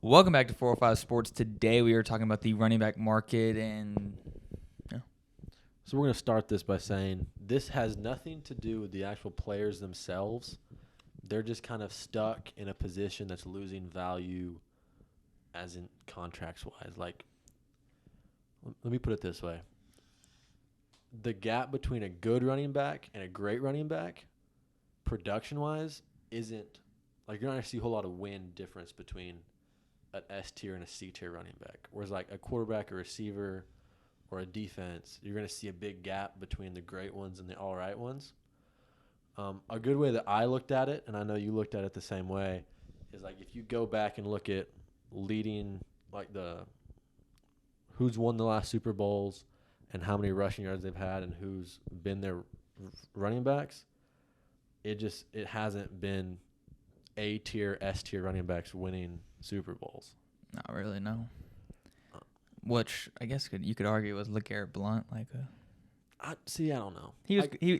Welcome back to 405 Sports. Today we are talking about the running back market and So we're going to start this by saying this has nothing to do with the actual players themselves. They're just kind of stuck in a position that's losing value as in contracts-wise. Like, let me put it this way. The gap between a good running back and a great running back, production-wise, isn't – like, you're not going to see a whole lot of win difference between an S tier and a C tier running back. Whereas, like, a quarterback, a receiver – or a defense, you're going to see a big gap between the great ones and the all right ones. A good way that I looked at it, and I know you looked at it the same way, is like if you go back and look at leading, like who's won the last Super Bowls and how many rushing yards they've had and who's been their running backs, it hasn't been A tier, S tier running backs winning Super Bowls. not really, no. Which I guess you could argue was LeGarrette Blount. I don't know. He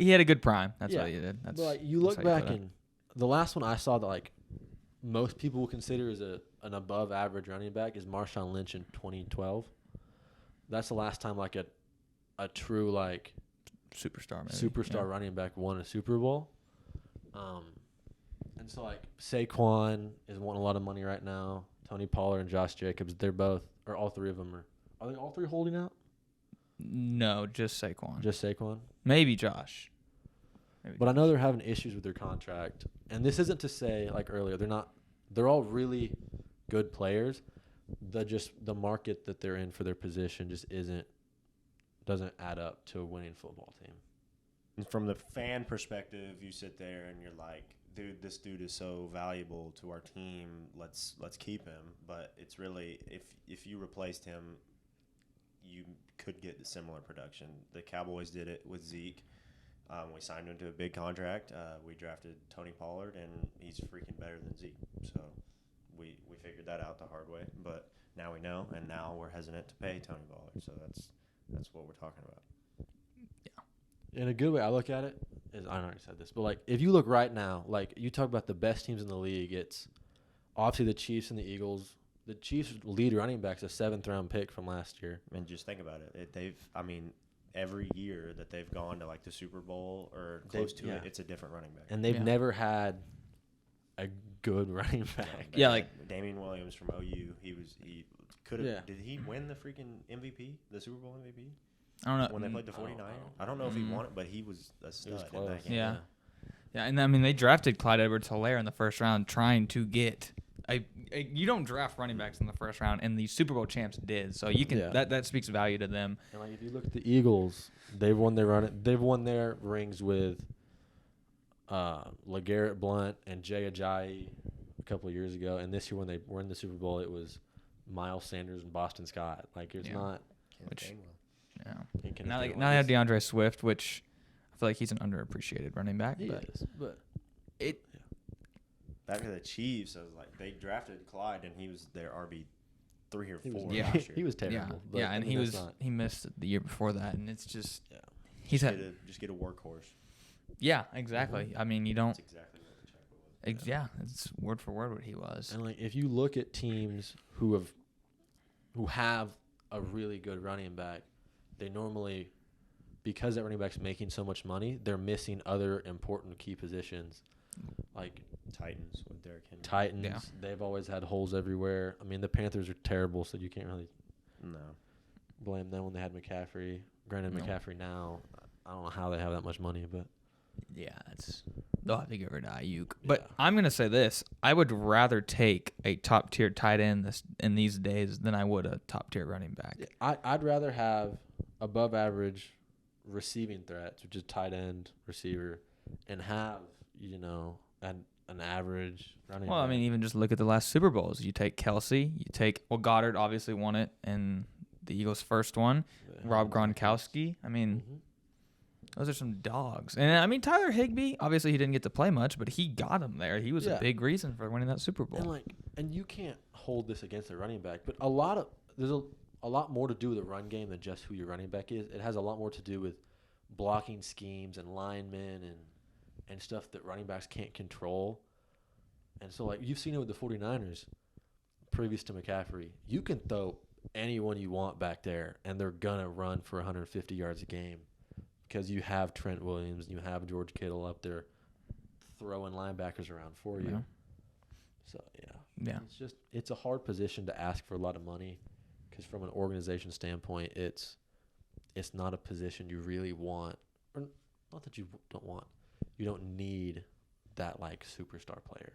had a good prime. That's Yeah, what he did. But like, you look back and the last one I saw that like most people will consider as an above average running back is Marshawn Lynch in 2012. That's the last time like a true like superstar running back won a Super Bowl. And so like Saquon is wanting a lot of money right now. Tony Pollard and Josh Jacobs, all three of them are they all three holding out? No, just Saquon. Just Saquon? Maybe Josh. But I know they're having issues with their contract. And this isn't to say, like earlier, they're all really good players. The market that they're in for their position just doesn't add up to a winning football team. And from the fan perspective, you sit there and you're like, dude, this dude is so valuable to our team. Let's keep him. But it's really, if you replaced him, you could get similar production. The Cowboys did it with Zeke. We signed him to a big contract. We drafted Tony Pollard, and he's freaking better than Zeke. So we figured that out the hard way. But now we know, and now we're hesitant to pay Tony Pollard. So that's what we're talking about. In a good way, I look at it is I already said this, but like if you look right now, like you talk about the best teams in the league, it's obviously the Chiefs and the Eagles. The Chiefs' lead running back's a 7th round pick from last year. And just think about it. Every year that they've gone to like the Super Bowl or close to it, it's a different running back. And they've never had a good running back. Yeah, like Damian Williams from OU. He could have. Yeah. Did he win the freaking MVP, the Super Bowl MVP? I don't know. When they played the 49ers? I don't know if he won it, but he was a stud in that game. Yeah. Yeah, and I mean they drafted Clyde Edwards-Helaire in the first round trying to get you don't draft running backs in the first round, and the Super Bowl champs did. So you can that speaks value to them. And like if you look at the Eagles, they've won their rings with LeGarrette Blount and Jay Ajayi a couple of years ago, and this year when they were in the Super Bowl, it was Miles Sanders and Boston Scott. Like it's not. Now they have DeAndre Swift, which I feel like he's an underappreciated running back. Back to the Chiefs, I was like, they drafted Clyde, and he was their RB 3 or 4. Yeah, last year. He was terrible. And he missed the year before that, and it's just just get a workhorse. Yeah, exactly. Mm-hmm. I mean, you don't. That's exactly what the check was. Yeah, it's word for word what he was. And like if you look at teams who have a really good running back, they normally, because that running back's making so much money, they're missing other important key positions. Like Titans with Derrick Henry. Titans, they've always had holes everywhere. I mean, the Panthers are terrible, so you can't really blame them when they had McCaffrey. Granted, McCaffrey now, I don't know how they have that much money, but they'll have to get rid of Ayuk. But I'm gonna say this: I would rather take a top tier tight end in these days than I would a top tier running back. Yeah, I'd rather have above average receiving threats, which is tight end, receiver, and have an average running back. I mean, even just look at the last Super Bowls. You take Kelsey, Goddard obviously won it in the Eagles' first one. Rob Gronkowski. I mean, those are some dogs. And I mean, Tyler Higbee, obviously he didn't get to play much, but he got him there. He was a big reason for winning that Super Bowl. And you can't hold this against a running back, but there's a lot more to do with the run game than just who your running back is. It has a lot more to do with blocking schemes and linemen and stuff that running backs can't control. And so, like, you've seen it with the 49ers. previous to McCaffrey, you can throw anyone you want back there, and they're gonna run for 150 yards a game because you have Trent Williams, you have George Kittle up there throwing linebackers around for you. Yeah. So Yeah. it's a hard position to ask for a lot of money because from an organization standpoint, it's not a position you really want, or not that you don't want. You don't need that like superstar player.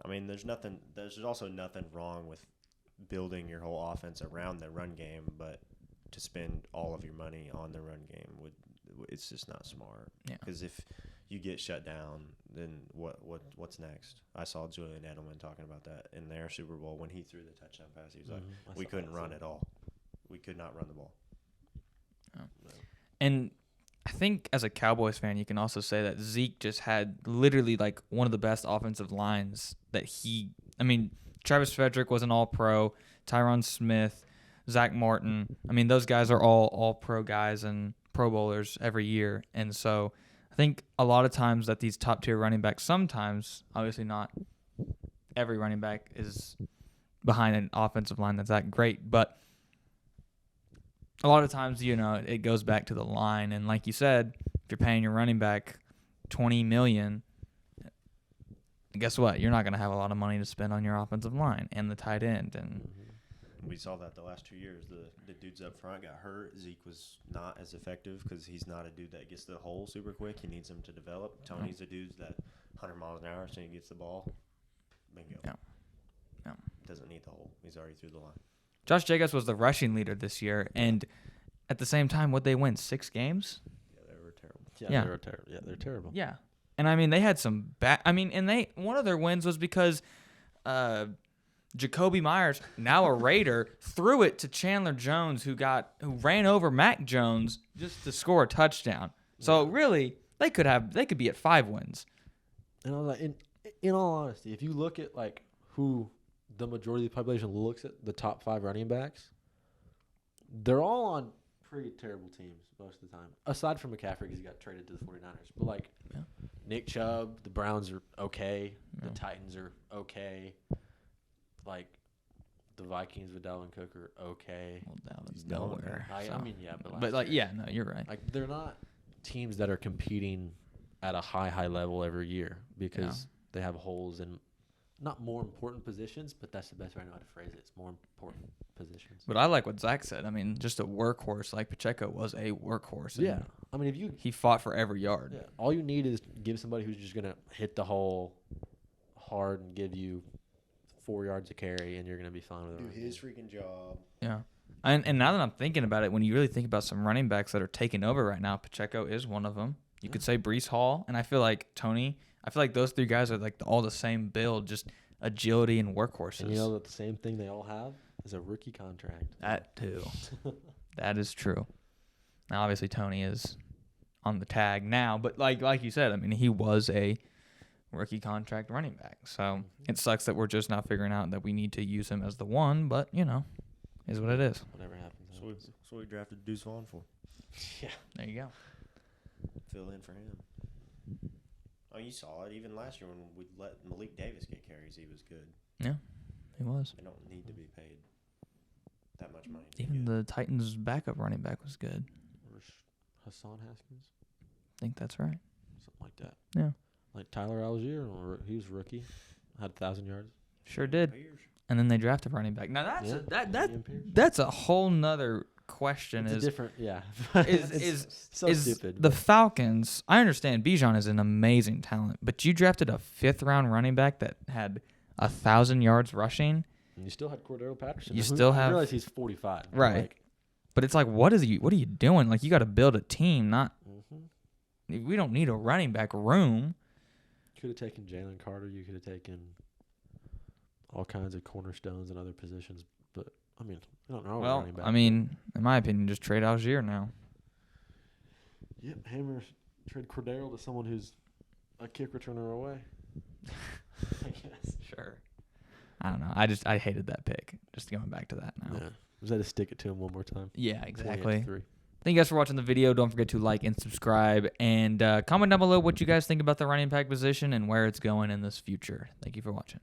I mean, there's also nothing wrong with building your whole offense around the run game, but to spend all of your money on the run game it's just not smart. Yeah. Because if you get shut down, then what's next? I saw Julian Edelman talking about that in their Super Bowl when he threw the touchdown pass. He was like, we couldn't run at all. We could not run the ball. Oh. And I think as a Cowboys fan, you can also say that Zeke just had literally like one of the best offensive lines that Travis Frederick was an all-pro, Tyron Smith, Zach Martin. I mean, those guys are all all-pro guys and Pro Bowlers every year. And so I think a lot of times that these top-tier running backs, sometimes, obviously not every running back is behind an offensive line that's that great, but a lot of times, it goes back to the line. And like you said, if you're paying your running back $20 million, guess what? You're not going to have a lot of money to spend on your offensive line and the tight end. And we saw that the last 2 years. The dudes up front got hurt. Zeke was not as effective because he's not a dude that gets the hole super quick. He needs him to develop. Tony's a dude that 100 miles an hour as soon as he gets the ball. Bingo. Yeah. Doesn't need the hole. He's already through the line. Josh Jacobs was the rushing leader this year, and at the same time, would they win 6 games? Yeah, they were terrible. Yeah. They're terrible. Yeah, they're terrible. Yeah, and I mean they had some bad. One of their wins was because Jacoby Myers, now a Raider, threw it to Chandler Jones, who ran over Mac Jones just to score a touchdown. So really, they could be at 5 wins. And I was like, in all honesty, if you look at like who the majority of the population looks at the top 5 running backs, they're all on pretty terrible teams most of the time. Aside from McCaffrey, because he got traded to the 49ers. But Nick Chubb, the Browns are okay. The Titans are okay. Like the Vikings with Dalvin Cook are okay. Well, Dalvin's No, nowhere. No, you're right. Like they're not teams that are competing at a high level every year because they have holes in not more important positions, but that's the best way I know how to phrase it. It's more important positions. But I like what Zach said. I mean, just a workhorse like Pacheco was a workhorse. Yeah. I mean, he fought for every yard. Yeah. All you need is give somebody who's just going to hit the hole hard and give you 4 yards of carry, and you're going to be fine with it. Do his freaking job. Yeah. And now that I'm thinking about it, when you really think about some running backs that are taking over right now, Pacheco is one of them. You could say Breece Hall, and I feel like Tony. I feel like those 3 guys are like all the same build, just agility and workhorses. And you know that the same thing they all have is a rookie contract. That too. That is true. Now, obviously, Tony is on the tag now, but like you said, I mean, he was a rookie contract running back. So it sucks that we're just now figuring out that we need to use him as the one, but, is what it is. Whatever happens. So we drafted Deuce Vaughn for. Yeah. There you go. Fill in for him. Oh, you saw it. Even last year when we let Malik Davis get carries, he was good. Yeah, he was. They don't need to be paid that much money. Even the Titans' backup running back was good. Hassan Haskins? I think that's right. Something like that. Yeah. Like Tyler Algier, he was rookie, had 1,000 yards. Sure did. And then they drafted running back. Now that's a whole nother question. It's different, yeah. Is so stupid. The Falcons? I understand Bijan is an amazing talent, but you drafted a 5th round running back that had 1,000 yards rushing. And you still had Cordero Patterson. I realize he's 45. Right. But it's like, what are you doing? Like, you got to build a team, not. Mm-hmm. We don't need a running back room. You could have taken Jalen Carter. You could have taken all kinds of cornerstones and other positions. But, I mean, I don't know. Well, I mean, in my opinion, just trade Algier now. Yep, Hammer trade Cordero to someone who's a kick returner away. I guess. Sure. I don't know. I hated that pick. Just going back to that now. Yeah. Was that to stick it to him one more time? Yeah, exactly. 3. Thank you guys for watching the video. Don't forget to like and subscribe. And comment down below what you guys think about the running back position and where it's going in this future. Thank you for watching.